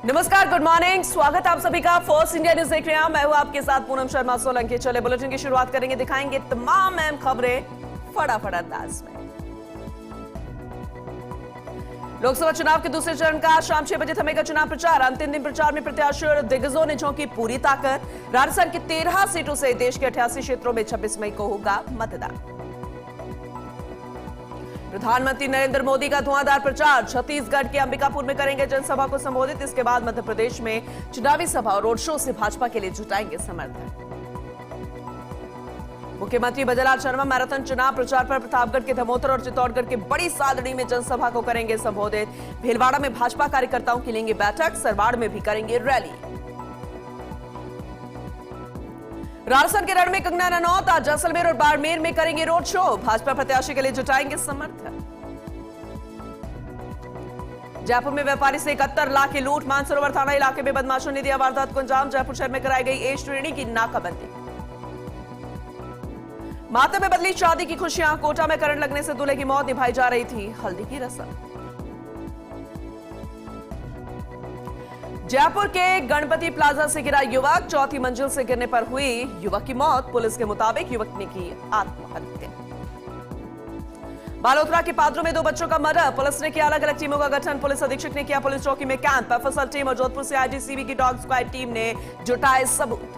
नमस्कार, good morning. स्वागत आप सभी का फर्स्ट इंडिया न्यूज देख रहे हैं। मैं हूं आपके साथ पूनम शर्मा सोलंकी। चले बुलेटिन की शुरुआत करेंगे, दिखाएंगे तमाम अहम खबरें फटाफट अंदाज में। लोकसभा चुनाव के दूसरे चरण का शाम 6 बजे थमेगा चुनाव प्रचार। अंतिम दिन प्रचार में प्रत्याशियों और दिग्गजों ने झोंकी पूरी ताकत। राजस्थान की 13 सीटों से देश के 88 क्षेत्रों में 26 मई को होगा मतदान। प्रधानमंत्री नरेंद्र मोदी का धुआंधार प्रचार। छत्तीसगढ़ के अंबिकापुर में करेंगे जनसभा को संबोधित। इसके बाद मध्य प्रदेश में चुनावी सभा और रोड शो से भाजपा के लिए जुटाएंगे समर्थन। मुख्यमंत्री बजराज शर्मा मैराथन चुनाव प्रचार पर प्रतापगढ़ के धमोतर और चित्तौड़गढ़ के बड़ी सादड़ी में जनसभा को करेंगे संबोधित। भीलवाड़ा में भाजपा कार्यकर्ताओं की लेंगे बैठक। सरवाड़ में भी करेंगे रैली। राजस्थान के रण में कंगना रनौत आज जैसलमेर और बाड़मेर में करेंगे रोड शो। भाजपा प्रत्याशी के लिए जुटाएंगे समर्थन। जयपुर में व्यापारी से 71 लाख की लूट। मानसरोवर थाना इलाके में बदमाशों ने दिया वारदात को अंजाम। जयपुर शहर में कराई गई ए श्रेणी की नाकाबंदी। माता में बदली शादी की खुशियां। कोटा में करंट लगने से दूल्हे की मौत। निभाई जा रही थी हल्दी की रस्म। जयपुर के गणपति प्लाजा से गिरा युवक। चौथी मंजिल से गिरने पर हुई युवक की मौत। पुलिस के मुताबिक युवक ने की आत्महत्या। बालोतरा के पात्रों में 2 बच्चों का मर्डर। पुलिस ने किया अलग अलग टीमों का गठन। पुलिस अधीक्षक ने किया पुलिस चौकी में कैंप। एफएसएल टीम और जोधपुर से आईजीसीबी की डॉग स्क्वाड टीम ने जुटाए सबूत।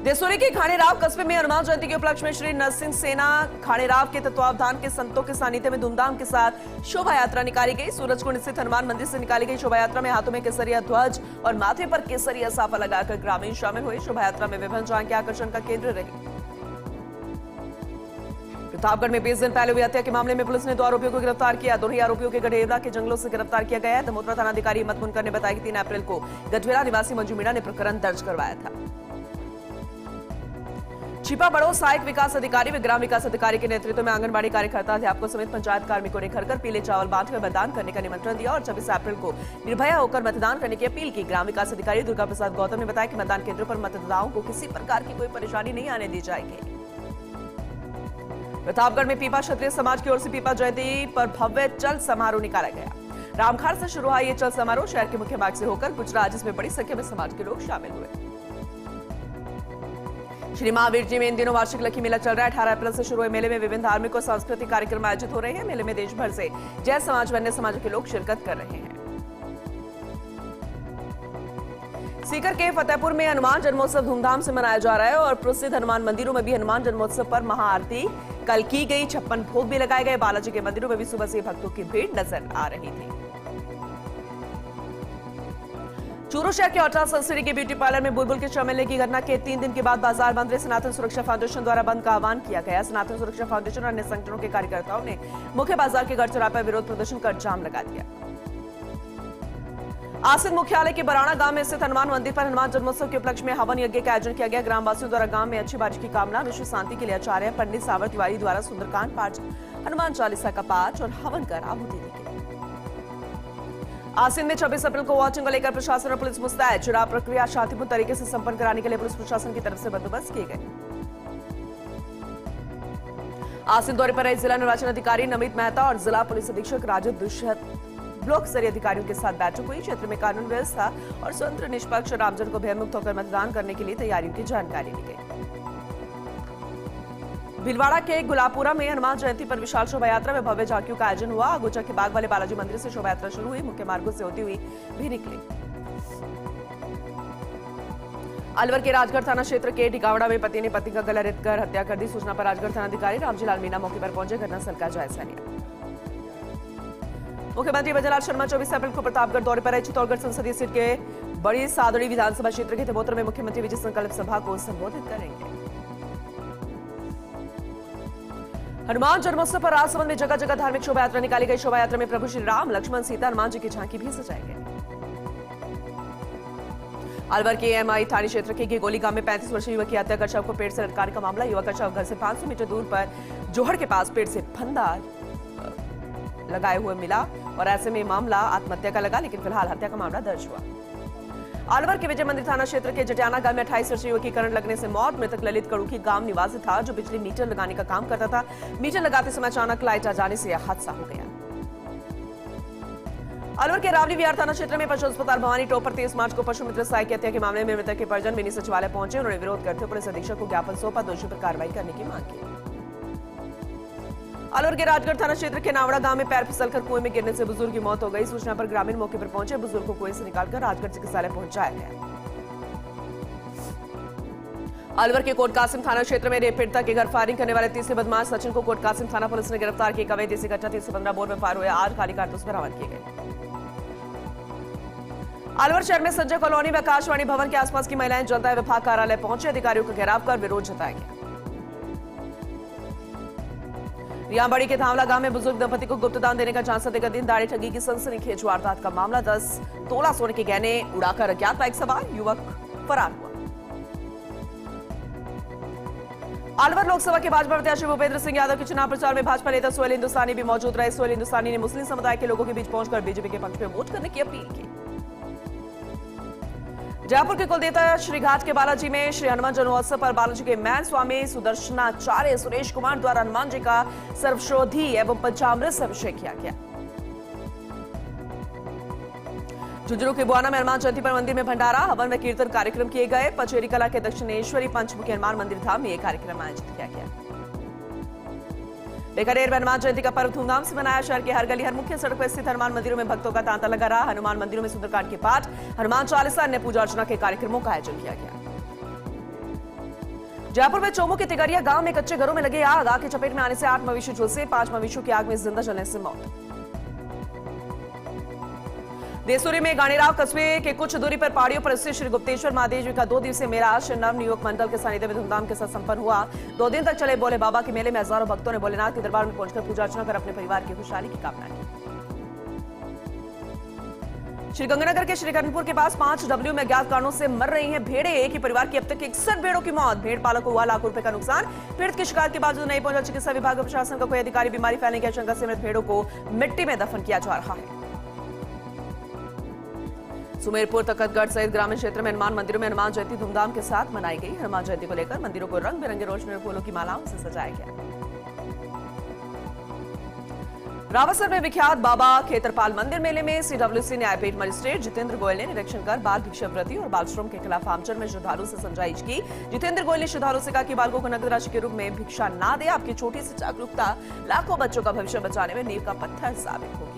देसुरी के खानेराव कस्बे में हनुमान जयंती के उपलक्ष्य में श्री नरसिंह सेना खानेराव के तत्वावधान के संतों के सानिध्य में धूमधाम के साथ शोभा यात्रा निकाली गई। सूरजकुंड स्थित हनुमान मंदिर से निकाली गई शोभा यात्रा में हाथों में केसरिया ध्वज और माथे पर केसरिया साफा लगाकर ग्रामीण शामिल हुए। शोभा यात्रा में विभिन्न झांकियां आकर्षण का केंद्र रही। प्रतापगढ़ में 20 दिन पहले हुई हत्या के मामले में पुलिस ने 2 आरोपियों को गिरफ्तार किया। दोनों ही आरोपियों के गढ़ेरा के जंगलों से गिरफ्तार किया गया है। दमोदरा थानाधिकारी हिम्मत मुनकर ने बताया कि 3 अप्रैल को गढ़ेरा निवासी मंजू मीणा ने प्रकरण दर्ज करवाया था। छिपा बड़ो सहायक विकास अधिकारी व ग्राम विकास अधिकारी के नेतृत्व में आंगनबाड़ी कार्यकर्ता अध्यापकों समेत पंचायत कार्मिकों ने घर घर पीले चावल बांटकर मतदान करने का निमंत्रण दिया और 26 अप्रैल को निर्भया होकर मतदान करने की अपील की। ग्राम विकास अधिकारी दुर्गा प्रसाद गौतम ने बताया कि मतदान केंद्रों पर मतदाताओं को किसी प्रकार की कोई परेशानी नहीं आने दी जाएगी। प्रतापगढ़ में पीपा क्षत्रिय समाज की ओर से पीपा जयंती पर भव्य चल समारोह निकाला गया। रामखाड़ से शुरू हुआ ये चल समारोह शहर के मुख्य मार्ग से होकर गुजरा, जिसमें बड़ी संख्या में समाज के लोग शामिल हुए। श्री महावीर जी में इन दिनों वार्षिक लकी मेला चल रहा है। 18 अप्रैल से शुरू हुए मेले में विभिन्न धार्मिक और सांस्कृतिक कार्यक्रम आयोजित हो रहे हैं। मेले में देश भर से जैन समाज व अन्य समाजों के लोग शिरकत कर रहे हैं। सीकर के फतेहपुर में हनुमान जन्मोत्सव धूमधाम से मनाया जा रहा है और प्रसिद्ध हनुमान मंदिरों में भी हनुमान जन्मोत्सव पर महाआरती कल की गई। 56 भोग भी लगाए गए। बालाजी के मंदिरों में भी सुबह से भक्तों की भीड़ नजर आ रही थी। चूरू शहर के ऑटा संस्कृति के ब्यूटी पार्लर में बुलबुल के मिलने की घटना के 3 दिन के बाद बाजार बंद रहे। सनातन सुरक्षा फाउंडेशन द्वारा बंद का आह्वान किया गया। सनातन सुरक्षा फाउंडेशन और अन्य संगठनों के कार्यकर्ताओं ने मुख्य बाजार के गढ़ चौराहे पर विरोध प्रदर्शन कर जाम लगा दिया। आसिद मुख्यालय के बराना गांव में स्थित हनुमान मंदिर पर हनुमान जन्मोत्सव के उपलक्ष्य में हवन यज्ञ का आयोजन किया गया। ग्रामवासियों द्वारा गांव में अच्छी बारिश की कामना, विश्व शांति के लिए आचार्य पंडित सावर तिवारी द्वारा सुंदरकांड पाठ, हनुमान चालीसा का पाठ और हवन कर आहुति दी गई। आसिन में 26 अप्रैल को वोटिंग को लेकर प्रशासन और पुलिस मुस्तैद। चुनाव प्रक्रिया शांतिपूर्ण तरीके से संपन्न कराने के लिए पुलिस प्रशासन की तरफ से बंदोबस्त किए गए। आसिन दौरे पर रहे जिला निर्वाचन अधिकारी नमित मेहता और जिला पुलिस अधीक्षक राजू दुष्यंत ब्लॉक स्तरीय अधिकारियों के साथ बैठक हुई। क्षेत्र में कानून व्यवस्था और स्वतंत्र निष्पक्ष और आमजन को भयमुक्त होकर मतदान करने के लिए तैयारियों की जानकारी दी गई। भीलवाड़ा के गुलापुरा में हनुमान जयंती पर विशाल शोभा यात्रा में भव्य झांकियों का आयोजन हुआ। अगुचा के बाग वाले बालाजी मंदिर से शोभा यात्रा शुरू हुई। मुख्य मार्गों से होती हुई भी निकली। अलवर के राजगढ़ थाना क्षेत्र के टिकावड़ा में पति ने पत्नी का गला रेतकर हत्या कर दी। सूचना पर राजगढ़ थानाधिकारी रामजीलाल मीणा मौके पर पहुंचे, घटनास्थल का जायजा लिया। मुख्यमंत्री बजराज शर्मा 24 अप्रैल को प्रतापगढ़ दौरे पर आए। चित्तौड़गढ़ संसदीय सीट के बड़ी सादड़ी विधानसभा क्षेत्र के धमोतर में मुख्यमंत्री विजय संकल्प सभा को संबोधित करेंगे। हनुमान जन्मोत्सव पर राजसमंद में जगह जगह धार्मिक शोभा यात्रा निकाली गई। शोभा यात्रा में प्रभु श्री राम, लक्ष्मण, सीता, हनुमान जी की झांकी भी सजाई गई। अलवर के एमआई थाना क्षेत्र के गेगोली गांव में 35 वर्षीय युवक की हत्या कर शव को पेड़ से लटकाने का मामला। युवक का शव घर से 500 मीटर दूर पर जोहड़ के पास पेड़ से फंदा लगाए हुए मिला और ऐसे में मामला आत्महत्या का लगा, लेकिन फिलहाल हत्या का मामला दर्ज हुआ। अलवर के विजय मंदिर थाना क्षेत्र के जटियाना गांव में 28 वर्षीय युवक की करंट लगने से मौत। मृतक ललित कड़ूखी गांव निवासी था जो बिजली मीटर लगाने का काम करता था। मीटर लगाते समय अचानक लाइट आ जाने से यह हादसा हो गया। अलवर के रावली विहार थाना क्षेत्र में पशु अस्पताल भवानी टॉप पर 23 मार्च को पशु मित्र साई की हत्या के मामले में मृतक के परिजन मिनी सचिवालय पहुंचे। उन्होंने विरोध करते हुए पुलिस अधीक्षक को ज्ञापन सौंपा, दोषी पर कार्रवाई करने की मांग की। अलवर के राजगढ़ थाना क्षेत्र के नावड़ा गांव में पैर फिसलकर कुएं में गिरने से बुजुर्ग की मौत हो गई। सूचना पर ग्रामीण मौके पर पहुंचे, बुजुर्ग को कुएं से निकालकर राजगढ़ चिकित्सालय पहुंचाया गया। अलवर के कोट कासिम थाना क्षेत्र में रेप पीड़िता के घर फायरिंग करने वाले तीसरे बदमाश सचिन को कोट कासिम थाना पुलिस ने गिरफ्तार किया। अवैध देसी कट्टा 315 बोर में फायर हुए 8 खाली कारतूस बरामद किए गए। अलवर शहर में संजय कॉलोनी में आकाशवाणी भवन के आसपास की महिलाएं जलदाय विभाग कार्यालय पहुंचे, अधिकारियों का घेराव कर विरोध जताया गया। रियाबड़ी के धावला गांव में बुजुर्ग दंपति को गुप्तदान देने का झांसा देकर दिन दाढ़ी ठगी की सनसनीखेज वारदात का मामला। 10 तोला सोने के गहने उड़ाकर अज्ञात बाइक सवार युवक फरार हुआ। अलवर लोकसभा के भाजपा प्रत्याशी भूपेंद्र सिंह यादव के चुनाव प्रचार में भाजपा नेता सोहेल हिंदुस्तानी भी मौजूद रहे। सोहेल हिंदुस्तानी ने मुस्लिम समुदाय के लोगों के बीच पहुंचकर बीजेपी के पक्ष में वोट करने की अपील की। जयपुर के कुलदेवता श्रीघाट के बालाजी में श्री हनुमान जन्मोत्सव पर बालाजी के मैन स्वामी सुदर्शनाचार्य सुरेश कुमार द्वारा हनुमान जी का सर्वश्रोधी एवं पंचामृत से अभिषेक किया गया। झुंझुनू के बुआना में हनुमान जयंती पर मंदिर में भंडारा, हवन में कीर्तन कार्यक्रम किए गए। पचेरी कला के दक्षिणेश्वरी पंचमुखी हनुमान मंदिर धाम में यह कार्यक्रम आयोजित किया गया। बीकानेर में हनुमान जयंती का पर्व धूमधाम से मनाया। शहर के हर गली हर मुख्य सड़क पर स्थित हनुमान मंदिरों में भक्तों का तांता लगा रहा। हनुमान मंदिरों में सुंदरकांड के पाठ, हनुमान चालीसा, अन्य पूजा अर्चना के कार्यक्रमों का आयोजन किया गया। जयपुर में चोमू के तिगरिया गांव में कच्चे घरों में लगे आग की चपेट में आने से 8 मवेशी झुलसे, 5 मवेशियों की आग में जिंदा जलने से मौत। देसूरी में गाणीराव कस्बे के कुछ दूरी पर पहाड़ियों पर स्थित श्री गुप्तेश्वर महादेव जी का 2 दिवसीय मेला श्री नव नियोग मंडल के सानिध्य में धूमधाम के साथ संपन्न हुआ। 2 दिन तक चले बोले बाबा के मेले में हजारों भक्तों ने भोलेनाथ के दरबार में पहुंचकर पूजा अर्चना कर अपने परिवार की खुशहाली की कामना की। श्रीगंगानगर के श्रीकरणपुर के पास 5W में अज्ञात कारणों से मर रही हैं भेड़ें। एक ही परिवार की अब तक 61 भेड़ों की मौत। भेड़ पालक को हुआ लाखों रुपए का नुकसान। पीड़ित की शिकायत के बावजूद नहीं पहुंचा चिकित्सा विभाग और प्रशासन का कोई अधिकारी। बीमारी फैलने की आशंका से मृत भेड़ों को मिट्टी में दफन किया जा रहा है। सुमेरपुर, तखतगढ़ सहित ग्रामीण क्षेत्र में हनुमान मंदिरों में हनुमान जयंती धूमधाम के साथ मनाई गई। हनुमान जयंती को लेकर मंदिरों को रंग बिरंगे रोशनी और फूलों की मालाओं से सजाया गया। रावतसर में विख्यात बाबा खेतरपाल मंदिर मेले में CWC न्यायपीठ मजिस्ट्रेट जितेंद्र गोयल ने निरीक्षण कर बाल भिक्षावृत्ति और बाल श्रम के खिलाफ आमचर में श्रद्धालु से समझाइश की। जितेंद्र गोयल ने श्रद्धालु से कहा कि बालकों को नकद राशि के रूप में भिक्षा ना दे। आपकी छोटी सी जागरूकता लाखों बच्चों का भविष्य बचाने में नींव का पत्थर साबित होगी।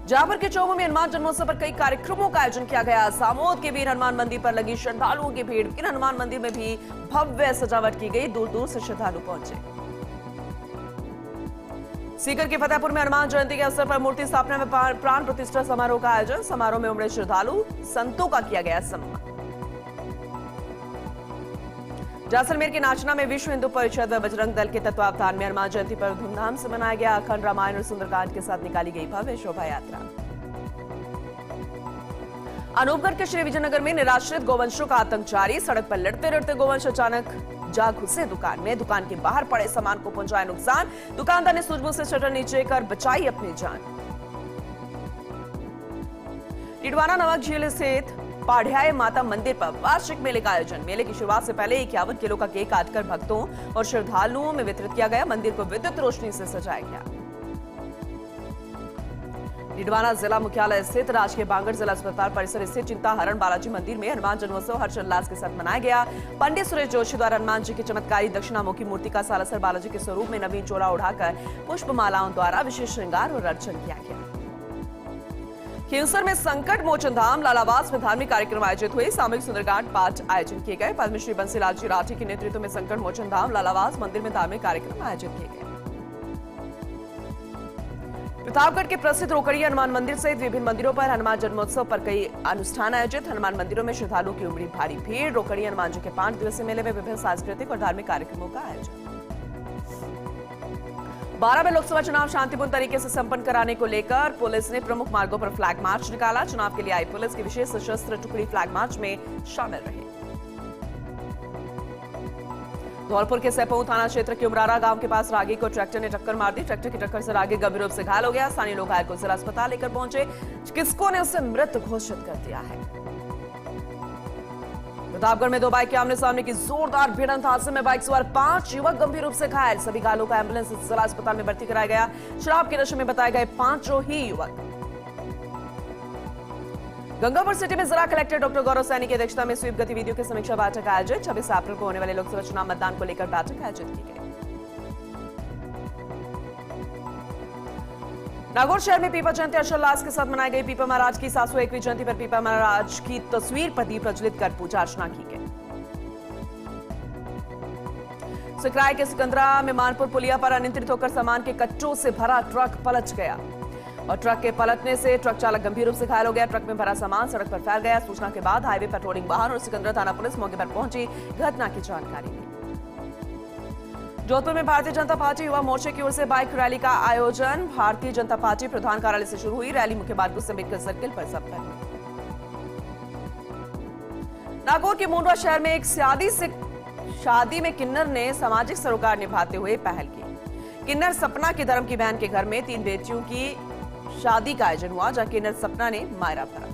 जयपुर के चौमू में हनुमान जन्मोत्सव पर कई कार्यक्रमों का आयोजन किया गया। सामोद के वीर हनुमान मंदिर पर लगी श्रद्धालुओं की भीड़। वीर हनुमान मंदिर में भी भव्य सजावट की गई। दूर दूर से श्रद्धालु पहुंचे। सीकर के फतेहपुर में हनुमान जयंती के अवसर पर मूर्ति स्थापना में प्राण प्रतिष्ठा समारोह का आयोजन। समारोह में उमड़े श्रद्धालु संतों का किया गया सम्मान। जैसलमेर के नाचना में विश्व हिंदू परिषद व बजरंग दल के तत्वावधान में हनुमान जयंती पर धूमधाम से मनाया गया। अखंड रामायण और सुंदरकांड के साथ निकाली गई भव्य शोभा यात्रा। अनूपगढ़ के श्री विजयनगर में निराश्रित गोवंशों का आतंक जारी। सड़क पर लड़ते लड़ते गोवंश अचानक जा घुसे दुकान में। दुकान के बाहर पड़े सामान को पहुंचाया नुकसान। दुकानदार ने सूझबूझ से शटर नीचे कर बचाई अपनी जान। टिडवाना नमक झील स्थित पाढ़ियाय माता मंदिर पर वार्षिक मेले का आयोजन। मेले की शुरुआत से पहले 51 किलो का केक काटकर भक्तों और श्रद्धालुओं में वितरित किया गया। मंदिर को विद्युत रोशनी से सजाया गया। टिडवाना जिला मुख्यालय स्थित राजकीय बांगड़ जिला अस्पताल परिसर स्थित चिंता हरण बालाजी मंदिर में हनुमान जन्मोत्सव हर्षोल्लास के साथ मनाया गया। पंडित सुरेश जोशी द्वारा हनुमान जी की चमत्कारी दक्षिणामुखी मूर्ति का सालासर बालाजी के स्वरूप में नवीन चोला उड़ाकर पुष्पमालाओं द्वारा विशेष श्रृंगार और अर्चन किया गया। खींवसर में संकट मोचन धाम लालावास में धार्मिक कार्यक्रम आयोजित हुए। सामूहिक सुंदरकांड पाठ आयोजन किए गए। पद्मश्री बंसीलाल जी राठी के नेतृत्व में संकट मोचन धाम लालावास मंदिर में धार्मिक कार्यक्रम आयोजित किए गए। प्रतापगढ़ के प्रसिद्ध रोकड़िया हनुमान मंदिर सहित विभिन्न मंदिरों पर हनुमान जन्मोत्सव पर कई अनुष्ठान आयोजित। हनुमान मंदिरों में श्रद्धालुओं की उमड़ी भारी भीड़। रोकड़िया हनुमान जी के 5 दिवसीय मेले में विभिन्न सांस्कृतिक और धार्मिक कार्यक्रमों का आयोजन। 12 में लोकसभा चुनाव शांतिपूर्ण तरीके से संपन्न कराने को लेकर पुलिस ने प्रमुख मार्गों पर फ्लैग मार्च निकाला। चुनाव के लिए आई पुलिस की विशेष सशस्त्र टुकड़ी फ्लैग मार्च में शामिल रही। धौलपुर के सैपऊ थाना क्षेत्र के उमरारा गांव के पास रागी को ट्रैक्टर ने टक्कर मार दी। ट्रैक्टर की टक्कर से रागी गंभीर रूप से घायल हो गया। स्थानीय लोग घायल को जिला अस्पताल लेकर पहुंचे। चिकित्सकों ने उसे मृत घोषित कर दिया है। प्रतापगढ़ में 2 बाइक के आमने सामने की जोरदार भिड़ंत। हादसे में बाइक सवार 5 युवक गंभीर रूप से घायल। सभी घायलों का एम्बुलेंस जिला अस्पताल में भर्ती कराया गया। शराब के नशे में बताए गए 5 ही युवक गंगापुर सिटी में जिला कलेक्टर डॉक्टर गौरव सैनी की अध्यक्षता में स्वीप गतिविधियों की समीक्षा बैठक आयोजित। 26 अप्रैल को होने वाले लोकसभा चुनाव मतदान को लेकर बैठक आयोजित की गई। नागौर शहर में पीपा जयंती हर्षोल्लास के साथ मनाई गई। पीपा महाराज की 701वीं जयंती पर पीपा महाराज की तस्वीर पर दीप प्रज्वलित कर पूजा अर्चना की गई। सिकराय के सिकंदरा में मानपुर पुलिया पर अनियंत्रित होकर सामान के कट्टों से भरा ट्रक पलट गया और ट्रक के पलटने से ट्रक चालक गंभीर रूप से घायल हो गया। ट्रक में भरा सामान सड़क पर फैल गया। सूचना के बाद हाईवे पेट्रोलिंग वाहन और सिकंदरा थाना पुलिस मौके पर पहुंची घटना की जानकारी दी। जोधपुर में भारतीय जनता पार्टी युवा मोर्चे की ओर से बाइक रैली का आयोजन। भारतीय जनता पार्टी प्रधान कार्यालय से शुरू हुई रैली मुख्य मार्ग से अम्बेडकर सर्किल पर संपन्न। नागौर के मुंडवा शहर में एक शादी में किन्नर ने सामाजिक सरोकार निभाते हुए पहल की। किन्नर सपना की धर्म की बहन के घर में 3 बेटियों की शादी का आयोजन हुआ, जहां किन्नर सपना ने मायरा भरा।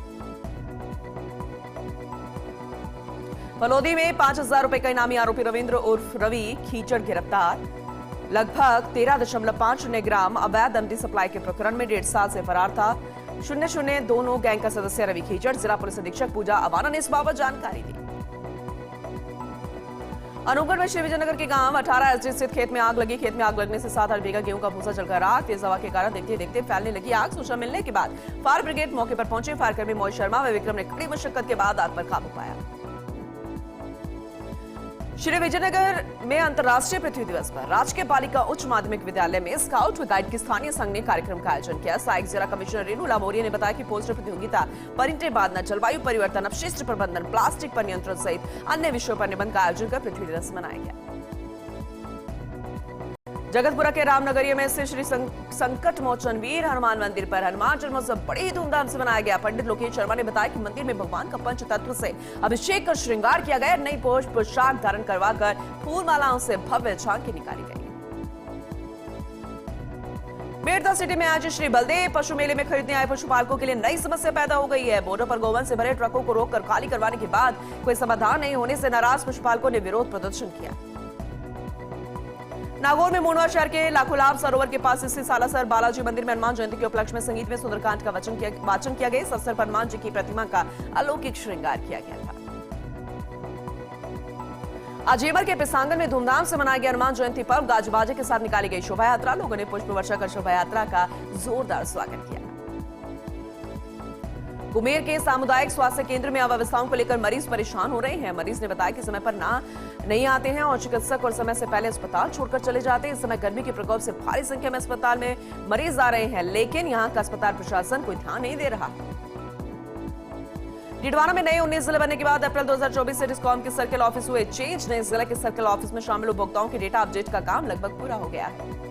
फलोदी में 5,000 रुपए का इनामी आरोपी रविंद्र उर्फ रवि खीचड़ गिरफ्तार। लगभग 13.50 ग्राम अवैध एमडी सप्लाई के प्रकरण में 1.5 साल से फरार था। 002 गैंग का सदस्य रवि खीचड़। जिला पुलिस अधीक्षक पूजा अवाना ने इस बाबत जानकारी दी। अनूपगढ़ में श्री विजयनगर के गांव 18 एसडी स्थित खेत में आग लगी। खेत में आग लगने से 7-8 बीघा गेहूं का भूसा जलकर आग। तेज हवा के कारण देखते देखते फैलने लगी आग। सूचना मिलने के बाद फायर ब्रिगेड मौके पर पहुंचे। फायरकर्मी मोहित शर्मा व विक्रम ने कड़ी मशक्कत के बाद आग पर काबू पाया। श्री विजयनगर में अंतर्राष्ट्रीय पृथ्वी दिवस पर राजकीय बालिका उच्च माध्यमिक विद्यालय में स्काउट व गाइड की स्थानीय संघ ने कार्यक्रम का आयोजन किया। सहायक जिला कमिश्नर रेणु लामोरिया ने बताया कि पोस्टर प्रतियोगिता परिंटे बांधना, जलवायु परिवर्तन, अपशिष्ट प्रबंधन, प्लास्टिक पर नियंत्रण सहित अन्य विषयों पर निबंध का आयोजन कर पृथ्वी दिवस मनाया गया। जगतपुरा के रामनगरिया में स्थित श्री संकट मोचन वीर हनुमान मंदिर पर हनुमान जन्मोत्सव बड़ी ही धूमधाम से मनाया गया। पंडित लोकेश शर्मा ने बताया कि मंदिर में भगवान का पंच तत्व से अभिषेक कर श्रृंगार किया गया। नई पोशाक धारण करवाकर फूल मालाओं से भव्य झांकी निकाली गई। मेड़ता सिटी में आज श्री बलदेव पशु मेले में खरीदने आए पशुपालकों के लिए नई समस्या पैदा हो गई है। बॉर्डर पर गोवंश से भरे ट्रकों को रोककर खाली करवाने के बाद कोई समाधान नहीं होने से नाराज पशुपालकों ने विरोध प्रदर्शन किया। नागौर में मुंडवा शहर के लाखोलाभ सरोवर के पास स्थित सालासर बालाजी मंदिर में हनुमान जयंती के उपलक्ष्य में संगीत में सुंदरकांड का वाचन किया गया। इस अवसर पर हनुमान जी की प्रतिमा का अलौकिक श्रृंगार किया गया था। आज जेवर के पिसांगन में धूमधाम से मनाया गया हनुमान जयंती पर्व। गाज बाजे के साथ निकाली गई शोभा यात्रा। लोगों ने पुष्प वर्षा कर शोभा यात्रा का जोरदार स्वागत किया। कुमेर के सामुदायिक स्वास्थ्य केंद्र में अव्यवस्थाओं को लेकर मरीज परेशान हो रहे हैं। मरीज ने बताया कि समय पर नहीं आते हैं और चिकित्सक और समय से पहले अस्पताल छोड़कर चले जाते हैं। इस समय गर्मी के प्रकोप से भारी संख्या में अस्पताल में मरीज आ रहे हैं, लेकिन यहां का अस्पताल प्रशासन कोई ध्यान नहीं दे रहा। डिडवाना में नए 19 जिले बनने के बाद अप्रैल 2024 से डिस्कॉम के सर्कल ऑफिस हुए चेंज। नए जिले के सर्कल ऑफिस में शामिल उपभोक्ताओं के डेटा अपडेट का काम लगभग पूरा हो गया है।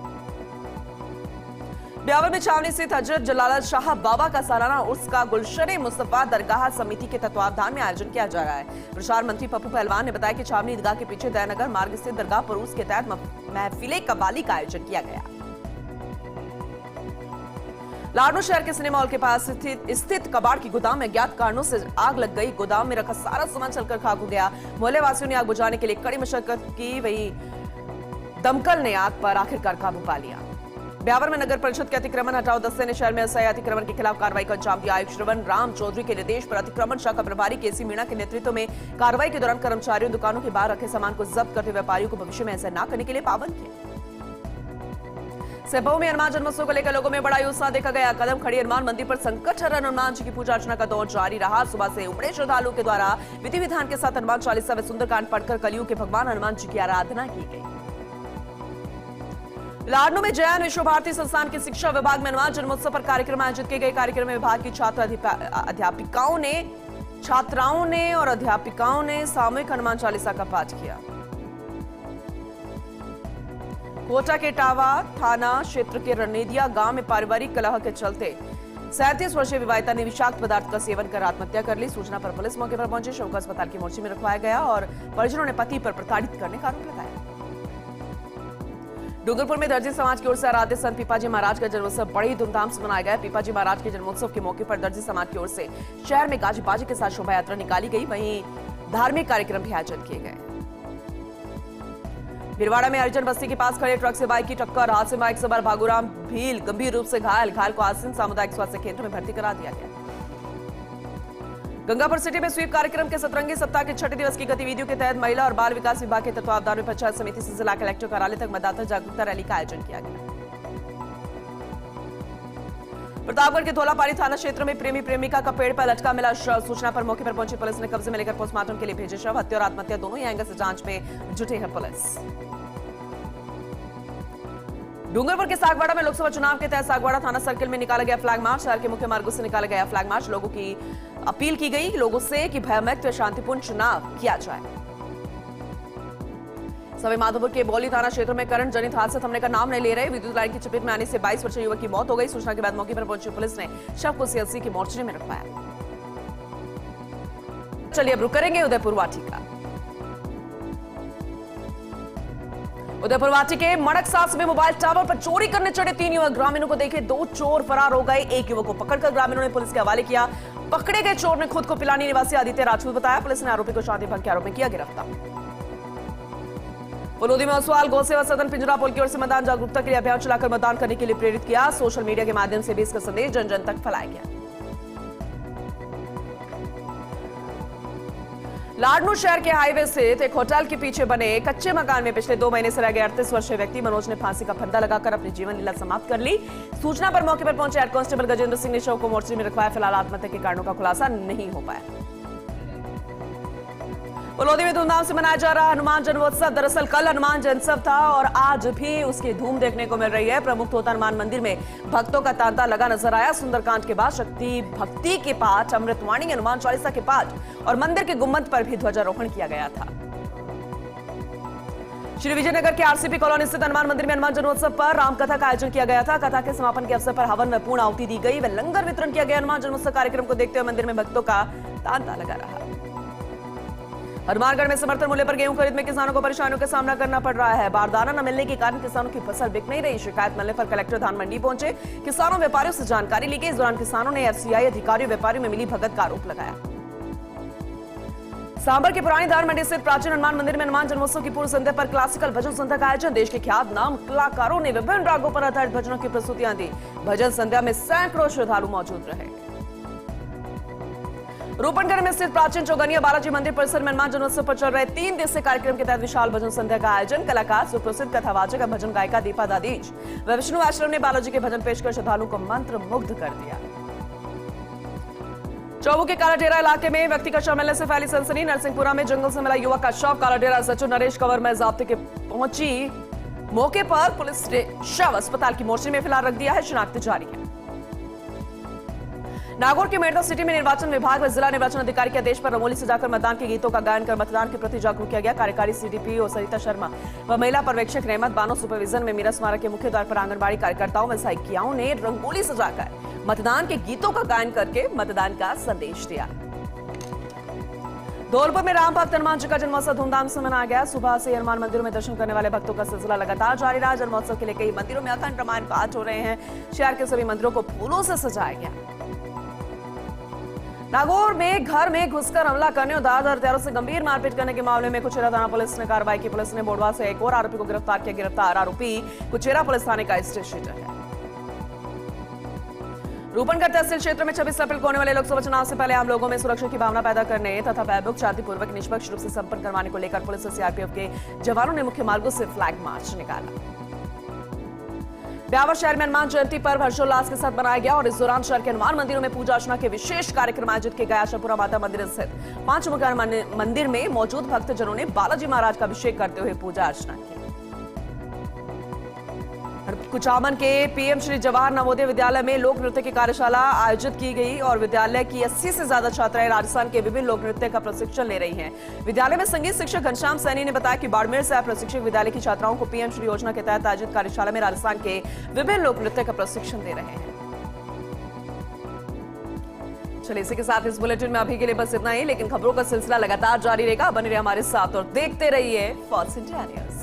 ब्यावर में छावनी स्थित हजरत जलाल शाह बाबा का सालाना उर्स का गुलशन मुस्तफा दरगाह समिति के तत्वावधान में आयोजन किया जा रहा है। प्रचार मंत्री पप्पू पहलवान ने बताया कि छावनी ईदगाह के पीछे दयानगर मार्ग स्थित दरगाह पर उर्स के तहत महफिले कव्वाली का आयोजन किया गया। लाडनू शहर के सिनेमा हॉल के पास स्थित कबाड़ की गोदाम में अज्ञात कारणों से आग लग गई। गोदाम में रखा सारा सामान चलकर खाक हो गया। मोहल्ले वासियों ने आग बुझाने के लिए कड़ी मशक्कत की, वही दमकल ने आग पर आखिरकार काबू पा लिया। ब्यावर में नगर परिषद के अतिक्रमण हटाओ दस्ते ने शहर में अस्थायी अतिक्रमण के खिलाफ कार्रवाई को अंजाम दिया। आयुक्त श्रवण राम चौधरी के निर्देश पर अतिक्रमण शाखा प्रभारी केसी मीणा के नेतृत्व में कार्रवाई के दौरान कर्मचारियों दुकानों के बाहर रखे सामान को जब्त करते व्यापारियों को भविष्य में ऐसा न करने के लिए पाबंद किया। सेबऊ में हनुमान जन्मोत्सव को लेकर लोगों में बड़ा उत्साह देखा गया। कदम खड़ी हनुमान मंदिर पर संकट हरण हनुमान जी की पूजा अर्चना का दौर जारी रहा। सुबह से उमड़े श्रद्धालुओं के द्वारा विधि विधान के साथ हनुमान चालीसा व सुंदरकांड पढ़कर कलयुग के भगवान हनुमान जी की आराधना की गई। लाडनू में जैन विश्व भारती संस्थान के शिक्षा विभाग में हनुमान जन्मोत्सव पर कार्यक्रम आयोजित किए गए। कार्यक्रम में विभाग की छात्राओं ने और अध्यापिकाओं ने सामूहिक हनुमान चालीसा का पाठ किया। कोटा के टावा थाना क्षेत्र के रनेदिया गांव में पारिवारिक कलह के चलते 37 वर्षीय विवाहिता ने विषाक्त पदार्थ का सेवन कर आत्महत्या कर ली। सूचना पर पुलिस मौके पर पहुंची। शव को अस्पताल की मोर्चे में रखवाया गया और परिजनों ने पति पर प्रताड़ित करने का आरोप लगाया। डूंगरपुर में दर्जी समाज की ओर से आराध्य संत पीपाजी महाराज का जन्मोत्सव बड़ी धूमधाम से मनाया गया। पीपाजी महाराज के जन्मोत्सव के मौके पर दर्जी समाज की ओर से शहर में गाजी बाजी के साथ शोभा यात्रा निकाली गई। वहीं धार्मिक कार्यक्रम भी आयोजित किए गए। भिलवाड़ा में हरिजन बस्ती के पास खड़े ट्रक से बाइक की टक्कर। हादसे में बाइक सवार भागुराम भील गंभीर रूप से घायल को आसिन सामुदायिक स्वास्थ्य केंद्र में भर्ती करा दिया गया। गंगापुर सिटी में स्वीप कार्यक्रम के सतरंगी सप्ताह के छठे दिवस की गतिविधियों के तहत महिला और बाल विकास विभाग के तत्वावधान में पंचायत समिति से जिला कलेक्टर कार्यालय तक मतदाता जागरूकता रैली का आयोजन किया गया। प्रतापगढ़ के धौलापानी थाना क्षेत्र में प्रेमी प्रेमिका का पेड़ पर लटका मिला शव। सूचना पर मौके पर पहुंची पुलिस ने कब्जे में लेकर पोस्टमार्टम के लिए भेजे शव। हत्या और आत्महत्या दोनों ही एंगल से जांच में जुटे है पुलिस। डूंगरपुर के सागवाड़ा में लोकसभा चुनाव के तहत सागवाड़ा थाना सर्किल में निकाला गया फ्लैग मार्च। शहर के मुख्य मार्गों से निकाला गया फ्लैग मार्च। लोगों की अपील की गई लोगों से कि भयमुक्त व शांतिपूर्ण चुनाव किया जाए। सवाई माधोपुर के बौली थाना क्षेत्र में करंट जनित हादसे थमने का नाम नहीं ले रहे। विद्युत लाइन की चपेट में आने से 22 वर्षीय युवक की मौत हो गई। सूचना के बाद मौके पर पहुंची पुलिस ने शव को सीएचसी की मोर्चरी में रखवाया। चलिए अब रुक करेंगे उदयपुर वाटिका। उदयपुर वाटी के मड़कसास में मोबाइल टावर पर चोरी करने चढ़े 3 युवक। ग्रामीणों को देखे 2 चोर फरार हो गए। एक युवक को पकड़कर ग्रामीणों ने पुलिस के हवाले किया। पकड़े गए चोर ने खुद को पिलानी निवासी आदित्य राजपूत बताया। पुलिस ने आरोपी को शांति भंग के आरोप में किया गिरफ्तार। फलोदी में ओसवाल गौ सेवा सदन पिंजरा पुल की ओर से मतदान जागरूकता के लिए अभियान चलाकर मतदान करने के लिए प्रेरित किया। सोशल मीडिया के माध्यम से भी इसका संदेश जन जन तक फैलाया गया। लाडनू शहर के हाईवे स्थित एक होटल के पीछे बने कच्चे मकान में पिछले 2 महीने से रह गए 38 वर्षीय व्यक्ति मनोज ने फांसी का फंदा लगाकर अपनी जीवन लीला समाप्त कर ली। सूचना पर मौके पर पहुंचे हेड कांस्टेबल गजेंद्र सिंह ने शव को मोर्चरी में रखवाया। फिलहाल आत्महत्या के कारणों का खुलासा नहीं हो पाया। फलोदी में धूमधाम से मनाया जा रहा हनुमान जन्मोत्सव। दरअसल कल हनुमान जन्मोत्सव था और आज भी उसकी धूम देखने को मिल रही है। प्रमुख तोता हनुमान मंदिर में भक्तों का तांता लगा नजर आया। सुंदरकांड के बाद शक्ति भक्ति के पाठ, अमृतवाणी, हनुमान चालीसा के पाठ और मंदिर के गुम्बद पर भी ध्वजारोहण किया गया था। श्री विजयनगर के आरसीपी कॉलोनी स्थित हनुमान मंदिर में हनुमान जन्मोत्सव पर रामकथा का आयोजन किया गया था। कथा के समापन के अवसर पर हवन में पूर्ण आहुति दी गई व लंगर वितरण किया गया। हनुमान जन्मोत्सव कार्यक्रम को देखते हुए मंदिर में भक्तों का तांता लगा रहा। हनुमानगढ़ में समर्थन मूल्य पर गेहूं खरीद में किसानों को परेशानियों का सामना करना पड़ रहा है। बारदाना न मिलने के कारण किसानों की फसल बिक नहीं रही। शिकायत मिलने पर कलेक्टर धान मंडी पहुंचे। किसानों व्यापारियों से जानकारी ली गई। इस दौरान किसानों ने एफसीआई अधिकारियों व्यापारियों में मिली भगत का आरोप लगाया। सांभर की पुरानी धान मंडी स्थित प्राचीन हनुमान मंदिर में हनुमान जन्मोत्सव की पूर्व संध्या पर क्लासिकल भजन संध्या का आयोजन। देश के ख्यात नाम कलाकारों ने विभिन्न रागों पर आधारित भजनों की प्रस्तुतियां दी। भजन संध्या में सैकड़ों श्रद्धालु मौजूद रहे। रूपनगढ़ में स्थित प्राचीन चौगनिया बालाजी मंदिर परिसर में हनुमान जन्मोत्सव पर चल रहे 3 दिवसीय कार्यक्रम के तहत विशाल भजन संध्या का आयोजन। कलाकार सुप्रसिद्ध कथावाचक और भजन गायिका दीपा दादीज व विष्णु आश्रम ने बालाजी के भजन पेश कर श्रद्धालुओं को मंत्र मुग्ध कर दिया। चौबू के कालाडेरा इलाके में व्यक्ति का शव मिलने से फैली सनसनी। नरसिंहपुरा में जंगल से मिला युवक का शव। कालाडेरा सचिव नरेश कंवर में जाब्ते के पहुंची मौके पर पुलिस ने शव अस्पताल की मोर्चरी में फिलहाल रख दिया है। शिनाख्त जारी है। नागौर के मेड़ता सिटी में निर्वाचन विभाग व जिला निर्वाचन अधिकारी के आदेश पर रंगोली सजाकर मतदान के गीतों का गायन कर मतदान के प्रति जागरूक किया गया। कार्यकारी सीडीपीओ सरिता शर्मा व महिला पर्यवेक्षक रहमत बानो सुपरविजन में मीरा स्मारक के मुख्य द्वार पर आंगनबाड़ी कार्यकर्ताओं व सहायिकाओं ने रंगोली सजाकर मतदान के गीतों का गायन करके मतदान का संदेश दिया। धौलपुर में राम भक्त हनुमान जी का जन्मोत्सव धूमधाम से मनाया गया। सुबह से हनुमान मंदिरों में दर्शन करने वाले भक्तों का सिलसिला लगातार जारी रहा। जन्मोत्सव के लिए कई मंदिरों में अखंड रामायण पाठ हो रहे हैं। शहर के सभी मंदिरों को फूलों से सजाया गया। नागौर में घर में घुसकर हमला करने और धारदार हथियारों से गंभीर मारपीट करने के मामले में कुचेरा थाना पुलिस ने कार्रवाई की। पुलिस ने बोडवा से एक और आरोपी को गिरफ्तार किया। गिरफ्तार आरोपी कुचेरा पुलिस थाने का स्टेशन है। रूपनगढ़ तहसील क्षेत्र में 26 अप्रैल को होने वाले लोकसभा चुनाव से पहले आम लोगों में सुरक्षा की भावना पैदा करने तथा वैभव शांतिपूर्वक निष्पक्ष रूप से संपन्न करवाने को लेकर पुलिस और सीआरपीएफ के जवानों ने मुख्य मार्गों से फ्लैग मार्च निकाला। ब्यावर शहर में हनुमान जयंती पर्व हर्षोल्लास के साथ मनाया गया और इस दौरान शहर के हनुमान मंदिरों में पूजा अर्चना के विशेष कार्यक्रम आयोजित किए गए। आशापुरा माता मंदिर स्थित 5 मुखी हनुमान मंदिर में मौजूद भक्तजनों ने बालाजी महाराज का अभिषेक करते हुए पूजा अर्चना की। कुचामन के पीएम श्री जवाहर नवोदय विद्यालय में लोक नृत्य की कार्यशाला आयोजित की गई और विद्यालय की 80 से ज्यादा छात्राएं राजस्थान के विभिन्न लोक नृत्य का प्रशिक्षण ले रही हैं। विद्यालय में संगीत शिक्षक घनश्याम सैनी ने बताया कि बाड़मेर से आए प्रशिक्षक विद्यालय की छात्राओं को पीएम श्री योजना के तहत आयोजित कार्यशाला में राजस्थान के विभिन्न लोक नृत्य का प्रशिक्षण दे रहे हैं। चलिए इसी के साथ इस बुलेटिन में अभी के लिए बस इतना ही, लेकिन खबरों का सिलसिला लगातार जारी रहेगा। बने रहिए हमारे साथ और देखते रहिए फॉक्स इंडिया न्यूज।